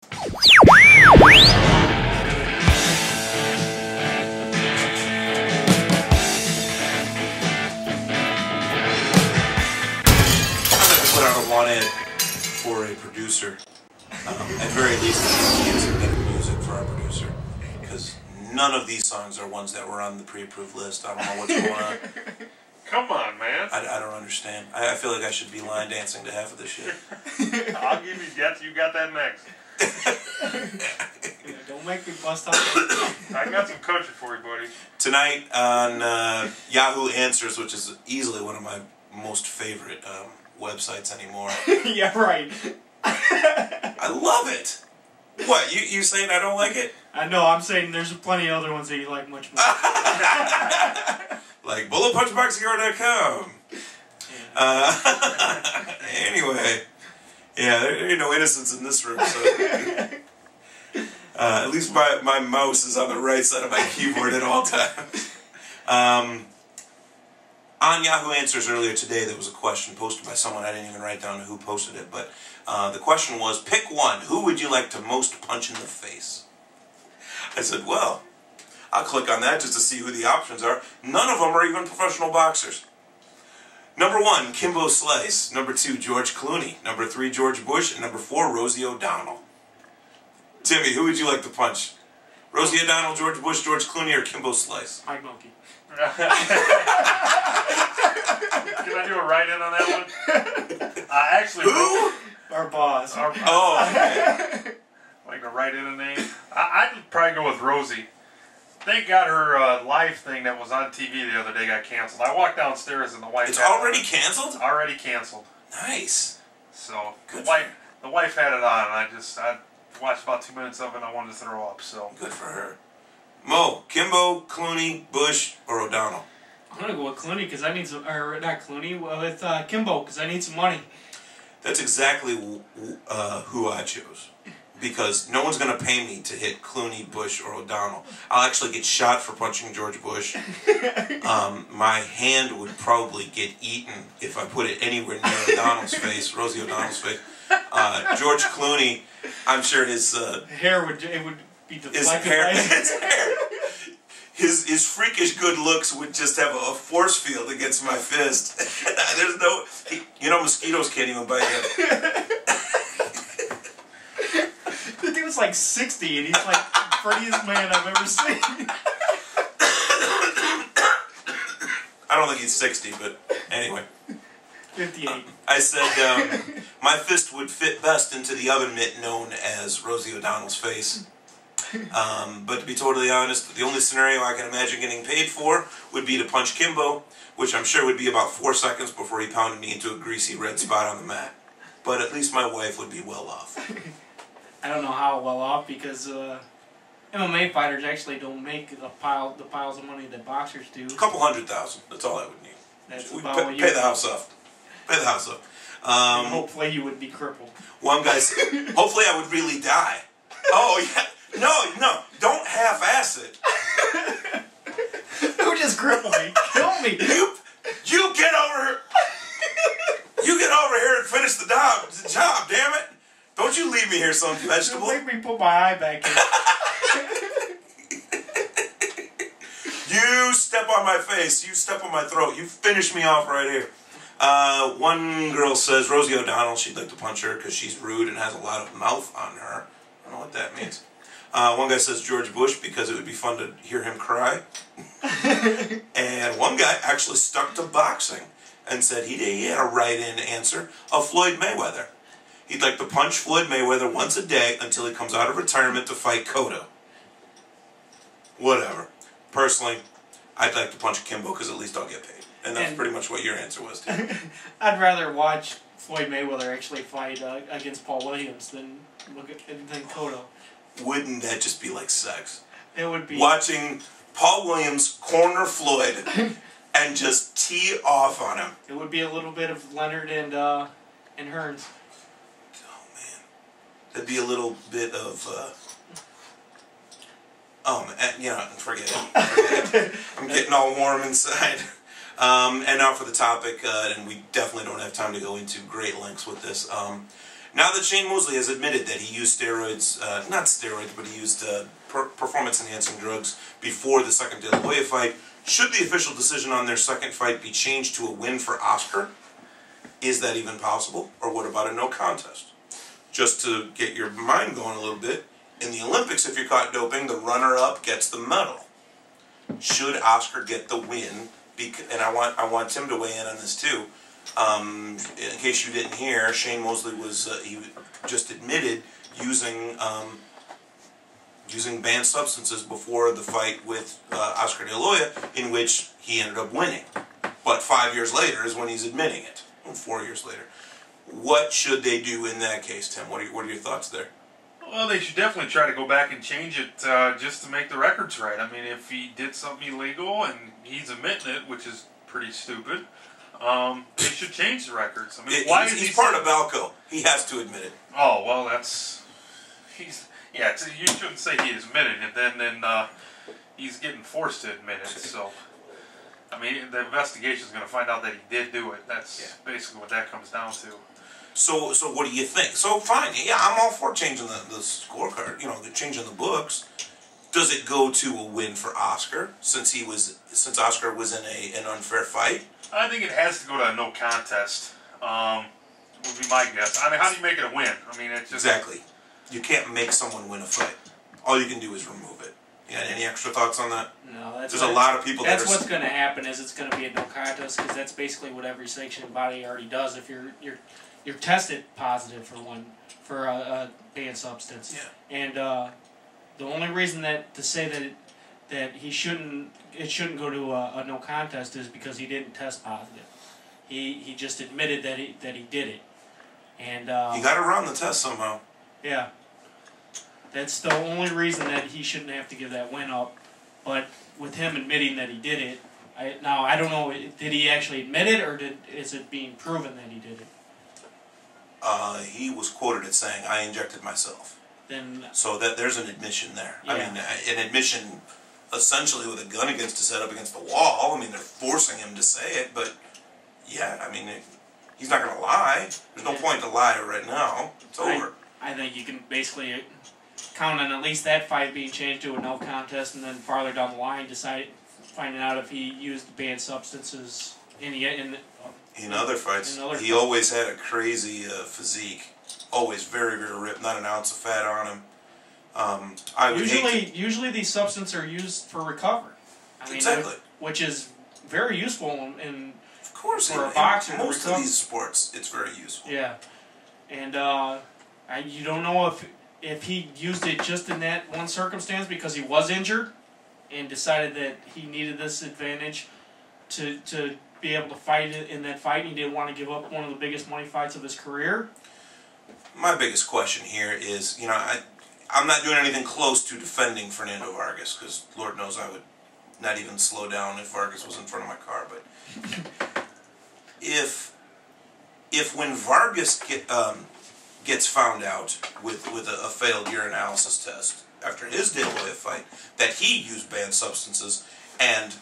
Put out a want ad for a producer. At very least, he needs some better music for our producer, because none of these songs are ones that were on the pre-approved list. I don't know what's going on. Come on, man. I don't understand. I feel like I should be line dancing to half of this shit. I'll give you that. You got that next. Don't make me bust out. I got some coaching for you, buddy. Tonight on Yahoo Answers, which is easily one of my most favorite websites anymore. Yeah, right. I love it. What, you saying I don't like it? I know, I'm saying there's plenty of other ones that you like much more. Like bulletpunchboxhero.com. Anyway, yeah, there ain't no innocence in this room, so at least my mouse is on the right side of my keyboard at all times. On Yahoo Answers earlier today, there was a question posted by someone. I didn't even write down who posted it, but the question was, pick one. Who would you like to most punch in the face? I said, well, I'll click on that just to see who the options are. None of them are even professional boxers. Number 1, Kimbo Slice. Number 2, George Clooney. Number 3, George Bush. And number 4, Rosie O'Donnell. Timmy, who would you like to punch? Rosie O'Donnell, George Bush, George Clooney, or Kimbo Slice? Mike Monkey. Can I do a write-in on that one? Actually, Who? Our boss. Oh, okay. Like to write in a name? I'd probably go with Rosie. Thank God her live thing that was on TV the other day got canceled. I walked downstairs and the wife. It's already canceled? Already canceled. Nice. So Good the wife had it on, and I watched about 2 minutes of it, and I wanted to throw up. So good for her. Mo, Kimbo, Clooney, Bush, or O'Donnell? I'm gonna go with Clooney because I need some, or not Clooney, with Kimbo because I need some money. That's exactly who I chose. Because no one's going to pay me to hit Clooney, Bush, or O'Donnell. I'll actually get shot for punching George Bush. My hand would probably get eaten if I put it anywhere near O'Donnell's face, Rosie O'Donnell's face. George Clooney, I'm sure his hair would be deflected. His freakish good looks would just have a force field against my fist. There's no, mosquitoes can't even bite him. The dude's like 60 and he's like the prettiest man I've ever seen. I don't think he's 60, but anyway. 58. I said my fist would fit best into the other mitt known as Rosie O'Donnell's face. But to be totally honest, the only scenario I can imagine getting paid for would be to punch Kimbo, which I'm sure would be about 4 seconds before he pounded me into a greasy red spot on the mat. But at least my wife would be well off. I don't know how well off because MMA fighters actually don't make the piles of money that boxers do. A couple $100,000. That's all I would need. That's We'd about what you pay the house off. Pay the house off. And hopefully you would be crippled. One guy said, hopefully I would really die. Oh, yeah. No, don't half-ass it. Don't just cripple me. Kill me. You get over here. You get over here and finish the job, damn it. Don't you leave me here, some vegetable. Don't make me put my eye back in. You step on my face. You step on my throat. You finish me off right here. One girl says Rosie O'Donnell, she'd like to punch her because she's rude and has a lot of mouth on her. I don't know what that means. One guy says George Bush because it would be fun to hear him cry. And one guy actually stuck to boxing and said he had a write-in answer of Floyd Mayweather. He'd like to punch Floyd Mayweather once a day until he comes out of retirement to fight Cotto. Whatever. Personally, I'd like to punch Kimbo because at least I'll get paid. And that's pretty much what your answer was, too. I'd rather watch Floyd Mayweather actually fight against Paul Williams than Cotto. Wouldn't that just be like sex? It would be. Watching Paul Williams corner Floyd and just tee off on him. It would be a little bit of Leonard and Hearns. Oh, man. That'd be a little bit of... forget it. I'm getting all warm inside. And now for the topic, and we definitely don't have time to go into great lengths with this. Now that Shane Mosley has admitted that he used steroids, not steroids, but he used performance-enhancing drugs before the second De La Hoya fight, should the official decision on their second fight be changed to a win for Oscar? Is that even possible? Or what about a no contest? Just to get your mind going a little bit, in the Olympics, if you're caught doping, the runner-up gets the medal. Should Oscar get the win? And I want Tim to weigh in on this too. In case you didn't hear, Shane Mosley was he just admitted using banned substances before the fight with Oscar De La Hoya, in which he ended up winning. But 5 years later is when he's admitting it. 4 years later. What should they do in that case, Tim? What are your thoughts there? Well, they should definitely try to go back and change it just to make the records right. I mean, if he did something illegal and he's admitting it, which is pretty stupid, they should change the records. I mean, why is he's part of Balco. He has to admit it. Oh, well, yeah, you shouldn't say he admitted it, then he's getting forced to admit it, so... I mean, the investigation's going to find out that he did do it. That's basically what that comes down to. So what do you think? So fine, yeah, I'm all for changing the scorecard. You know, changing the books. Does it go to a win for Oscar since Oscar was in an unfair fight? I think it has to go to a no contest. Would be my guess. I mean, how do you make it a win? I mean, it's just exactly. You can't make someone win a fight. All you can do is remove it. You got any extra thoughts on that? No, that's there's a lot of people. That's what's going to happen. Is it's going to be a no contest because that's basically what every sanctioning body already does. If you're tested positive for a banned substance, and the only reason to say that it shouldn't go to a no contest is because he didn't test positive. He just admitted that he did it, and you got to run the test somehow. Yeah. That's the only reason that he shouldn't have to give that win up. But with him admitting that he did it, I don't know, did he actually admit it, or is it being proven that he did it? He was quoted as saying, "I injected myself." So that there's an admission there. Yeah. I mean, an admission essentially with a gun against his head up against the wall. I mean, they're forcing him to say it, but yeah, I mean, he's not going to lie. There's no point to lie right now. It's over. I think you can basically count on at least that fight being changed to a no contest, and then farther down the line finding out if he used banned substances in other fights. He always had a crazy physique, always very, very ripped, not an ounce of fat on him. Usually these substances are used for recovery. I mean, exactly. Which is very useful of course, for a boxer. In most of these sports, it's very useful. Yeah, and you don't know if he used it just in that one circumstance because he was injured and decided that he needed this advantage to be able to fight in that fight. He didn't want to give up one of the biggest money fights of his career. My biggest question here is, you know, I'm not doing anything close to defending Fernando Vargas because Lord knows I would not even slow down if Vargas was in front of my car. But if when Vargas gets found out with a failed urinalysis test after his De La Hoya fight that he used banned substances, and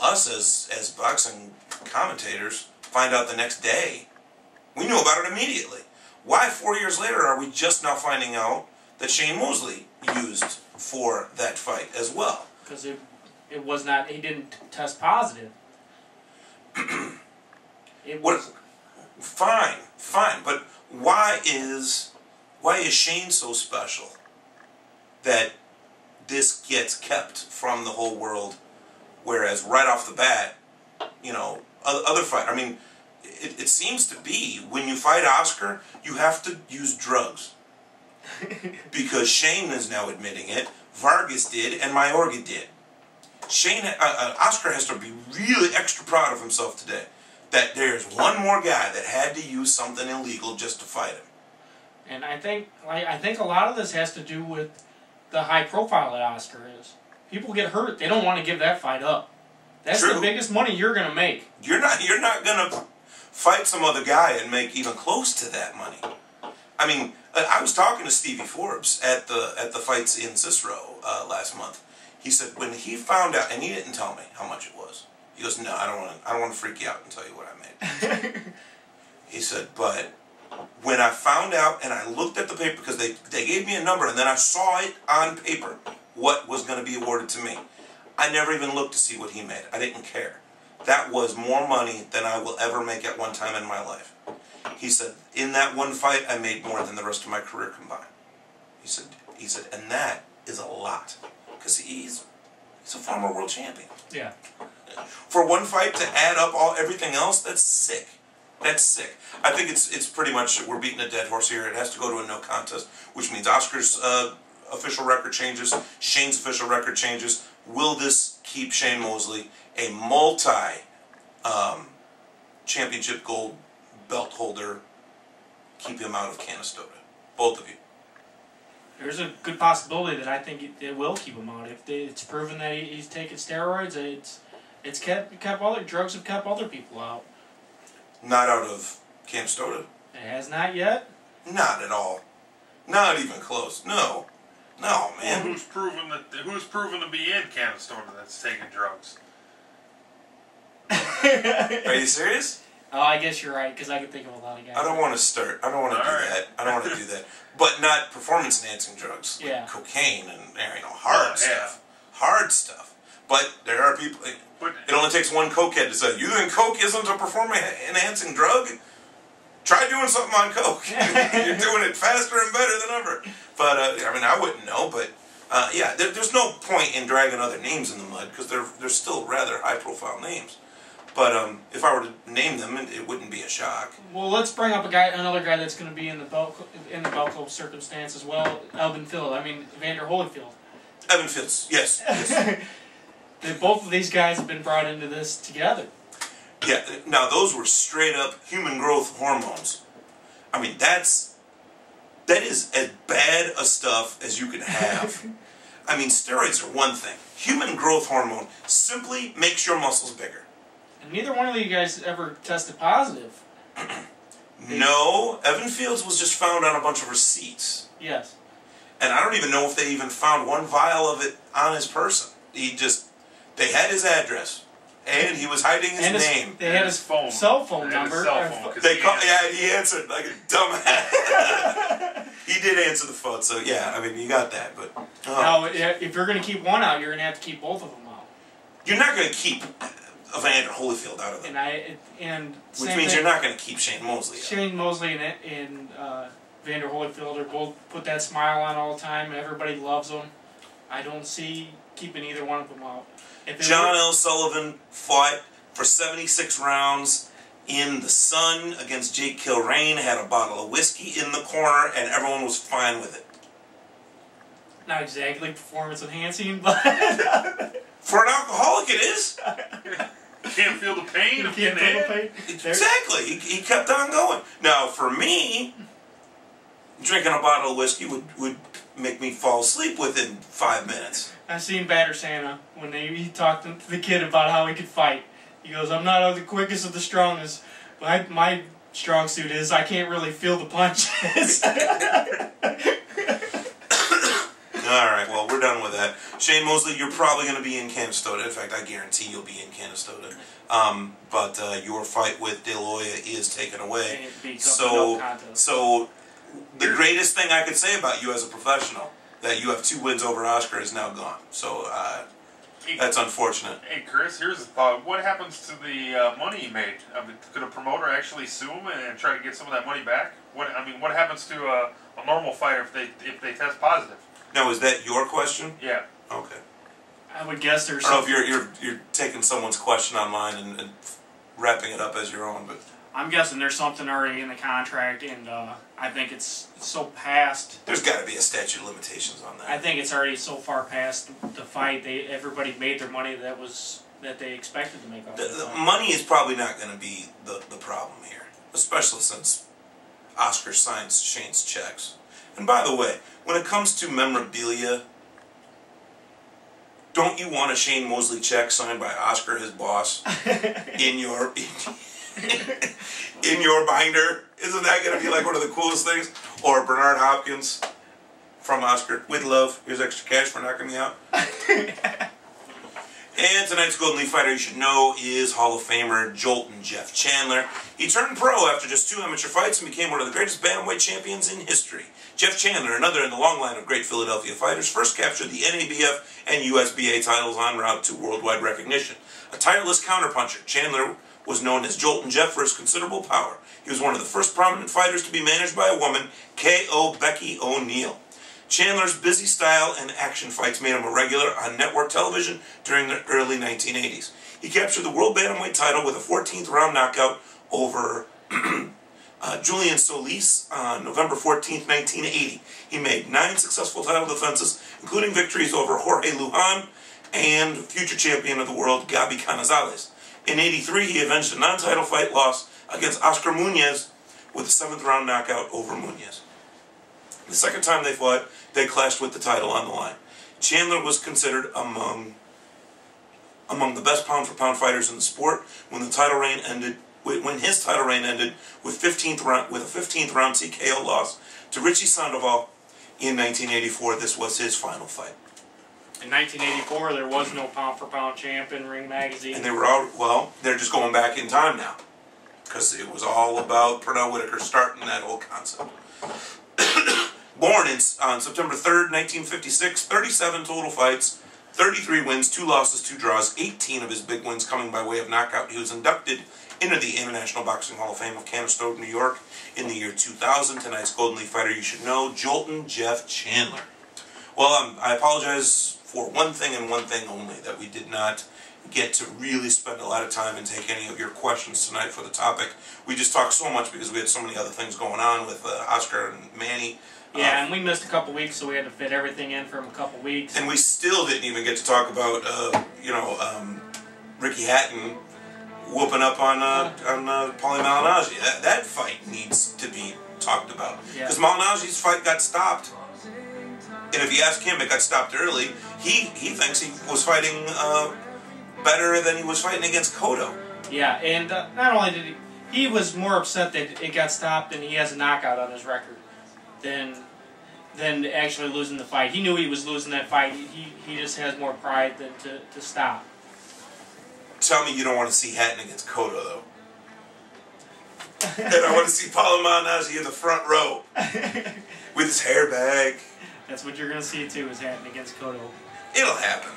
us as boxing commentators find out the next day, we knew about it immediately. Why 4 years later are we just now finding out that Shane Mosley used for that fight as well? Because it was not, he didn't test positive. Fine, but why is Shane so special that this gets kept from the whole world, whereas right off the bat, you know, other fight, I mean, it seems to be when you fight Oscar, you have to use drugs. Because Shane is now admitting it, Vargas did, and Mayorga did. Oscar has to be really extra proud of himself today that there's one more guy that had to use something illegal just to fight him. And I think a lot of this has to do with the high profile that Oscar is. People get hurt; they don't want to give that fight up. That's True. The biggest money you're going to make. You're not going to fight some other guy and make even close to that money. I mean, I was talking to Stevie Forbes at the fights in Cicero last month. He said when he found out, and he didn't tell me how much it was. He goes, "No, I don't want to freak you out and tell you what I made." He said, "But when I found out and I looked at the paper, because they gave me a number and then I saw it on paper, what was going to be awarded to me. I never even looked to see what he made. I didn't care. That was more money than I will ever make at one time in my life. He said, in that one fight, I made more than the rest of my career combined. He said, and that is a lot. Because he's a former world champion. Yeah. For one fight to add up everything else, that's sick. That's sick. I think it's pretty much, we're beating a dead horse here. It has to go to a no contest, which means Oscar's official record changes, Shane's official record changes. Will this keep Shane Mosley a championship gold belt holder? Keep him out of Canastota. Both of you. There's a good possibility that I think it will keep him out. If it's proven that he's taking steroids, it's kept other drugs have kept other people out. Not out of Canastota. It has not yet. Not at all. Not even close. No. No, man. Well, who's proven to be in Canastota that's taking drugs? Are you serious? Oh, I guess you're right, because I can think of a lot of guys. I don't want to start. I don't want to do that. I don't want to do that. But not performance-enhancing drugs. Like yeah. Cocaine and hard stuff. Hard stuff. But there are people. It only takes one cokehead to say, "You think coke isn't a performance-enhancing drug? Try doing something on coke. You're doing it faster and better than ever." But I wouldn't know. But yeah, there's no point in dragging other names in the mud because they're still rather high-profile names. But if I were to name them, it wouldn't be a shock. Well, let's bring up another guy that's going to be in the belt club circumstance as well. Vander Holyfield. Evan Fields, yes. Both of these guys have been brought into this together. Yeah. Now those were straight up human growth hormones. I mean, that is as bad a stuff as you can have. I mean, steroids are one thing. Human growth hormone simply makes your muscles bigger. And neither one of you guys ever tested positive. No, Evan Fields was just found on a bunch of receipts. Yes. And I don't even know if they even found one vial of it on his person. They had his address, and he was hiding his name. They had his cell phone number. He answered like a dumbass. He did answer the phone, so yeah, you got that. But now, if you're going to keep one out, you're going to have to keep both of them out. You're not going to keep Evander Holyfield out of them. Which means you're not going to keep Shane Mosley out. Shane Mosley and Vander Holyfield are both put that smile on all the time. Everybody loves them. I don't see keeping either one of them out. John L. Sullivan fought for 76 rounds in the sun against Jake Kilrain, had a bottle of whiskey in the corner, and everyone was fine with it. Not exactly performance enhancing, but for an alcoholic it is. Can't feel the pain. You can't feel the pain. Exactly. He kept on going. Now, for me, drinking a bottle of whiskey would make me fall asleep within 5 minutes. I seen Batter Santa when he talked to the kid about how he could fight. He goes, "I'm not the quickest of the strongest. My strong suit is I can't really feel the punches." Alright, well, we're done with that. Shane Mosley, you're probably going to be in Canastota. In fact, I guarantee you'll be in Canastota. But your fight with De La Hoya is taken away. So the greatest thing I could say about you as a professional, that you have 2 wins over Oscar, is now gone. So that's unfortunate. Hey, Chris, here's a thought. What happens to the money he made? Could a promoter actually sue him and try to get some of that money back? What happens to a normal fighter if they test positive? Now, is that your question? Yeah. Okay. I would guess there's. I don't know if you're taking someone's question online and wrapping it up as your own, but I'm guessing there's something already in the contract, and I think it's so past. There's got to be a statute of limitations on that. I think it's already so far past the fight. Everybody made their money that they expected to make off the money is probably not going to be the problem here, especially since Oscar signs Shane's checks. And by the way, when it comes to memorabilia, don't you want a Shane Mosley check signed by Oscar, his boss, in your binder? Isn't that going to be like one of the coolest things? Or Bernard Hopkins from Oscar, with love, here's extra cash for knocking me out. And tonight's Golden Leaf fighter you should know is Hall of Famer Joltin' Jeff Chandler. He turned pro after just 2 amateur fights and became one of the greatest bantamweight champions in history. Jeff Chandler, another in the long line of great Philadelphia fighters, first captured the NABF and USBA titles en route to worldwide recognition. A tireless counterpuncher, Chandler was known as Joltin' Jeff for his considerable power. He was one of the first prominent fighters to be managed by a woman, K.O. Becky O'Neill. Chandler's busy style and action fights made him a regular on network television during the early 1980s. He captured the World Bantamweight title with a 14th round knockout over Julian Solis on November 14th, 1980. He made 9 successful title defenses, including victories over Jorge Lujan and future champion of the world, Gabi Canizales. In '83, he avenged a non-title fight loss against Oscar Munoz with a 7th round knockout over Munoz. The second time they fought, they clashed with the title on the line. Chandler was considered among the best pound-for-pound fighters in the sport when his title reign ended with a 15th round TKO loss to Richie Sandoval in 1984. This was his final fight. In 1984, there was no pound-for-pound champ in Ring Magazine. And they were all, well, they're just going back in time now, because it was all about Pernell Whitaker starting that whole concept. Born on September 3rd, 1956, 37 total fights, 33 wins, 2 losses, 2 draws, 18 of his big wins coming by way of knockout. He was inducted into the International Boxing Hall of Fame of Canastota, New York in the year 2000. Tonight's Golden Leaf fighter you should know, Joltin' Jeff Chandler. Well, I apologize for one thing and one thing only, that we did not get to really spend a lot of time and take any of your questions tonight for the topic. We just talked so much because we had so many other things going on with Oscar and Manny. Yeah, and we missed a couple weeks, so we had to fit everything in from a couple weeks. And we still didn't even get to talk about, Ricky Hatton whooping up on Paulie Malignaggi. That fight needs to be talked about. Because Malignaggi's fight got stopped. And if you ask him, it got stopped early. He thinks he was fighting better than he was fighting against Cotto. Yeah, and not only did he was more upset that it got stopped and he has a knockout on his record than actually losing the fight. He knew he was losing that fight. He just has more pride than to stop. Tell me you don't want to see Hatton against Cotto, though. And I want to see Paulie Malignaggi in the front row with his hair back. That's what you're going to see, too, is Hatton against Cotto. It'll happen.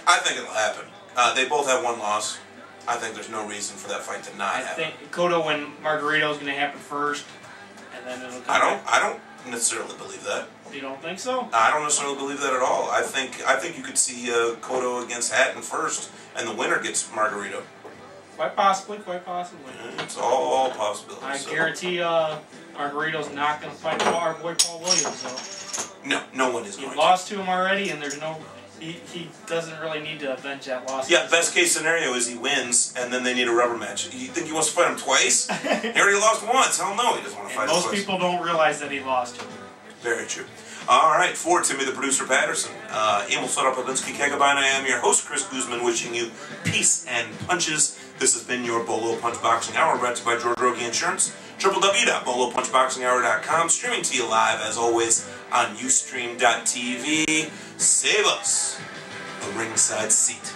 I think it'll happen. They both have 1 loss. I think there's no reason for that fight to not happen. I think Cotto and Margarito is going to happen first, and then it'll come back. I don't necessarily believe that. You don't think so? I don't necessarily believe that at all. I think you could see Cotto against Hatton first, and the winner gets Margarito. Quite possibly, quite possibly. Yeah, it's all possibilities. I guarantee Margarito's not going to fight our boy Paul Williams, though. No one is going to. He lost to him already, and there's no... He doesn't really need to avenge that loss. Yeah, best case scenario is he wins, and then they need a rubber match. You think he wants to fight him twice? He already lost once. Hell no, he doesn't want to fight him twice. Most people don't realize that he lost to him. Very true. All right, for Timmy the producer Patterson, Emil Sotopolinski Kegabine, I am your host, Chris Guzman, wishing you peace and punches. This has been your Bolo Punch Boxing Hour, brought to you by George Rogie Insurance, www.bolopunchboxinghour.com, streaming to you live, as always, on Ustream.tv. Save us a ringside seat.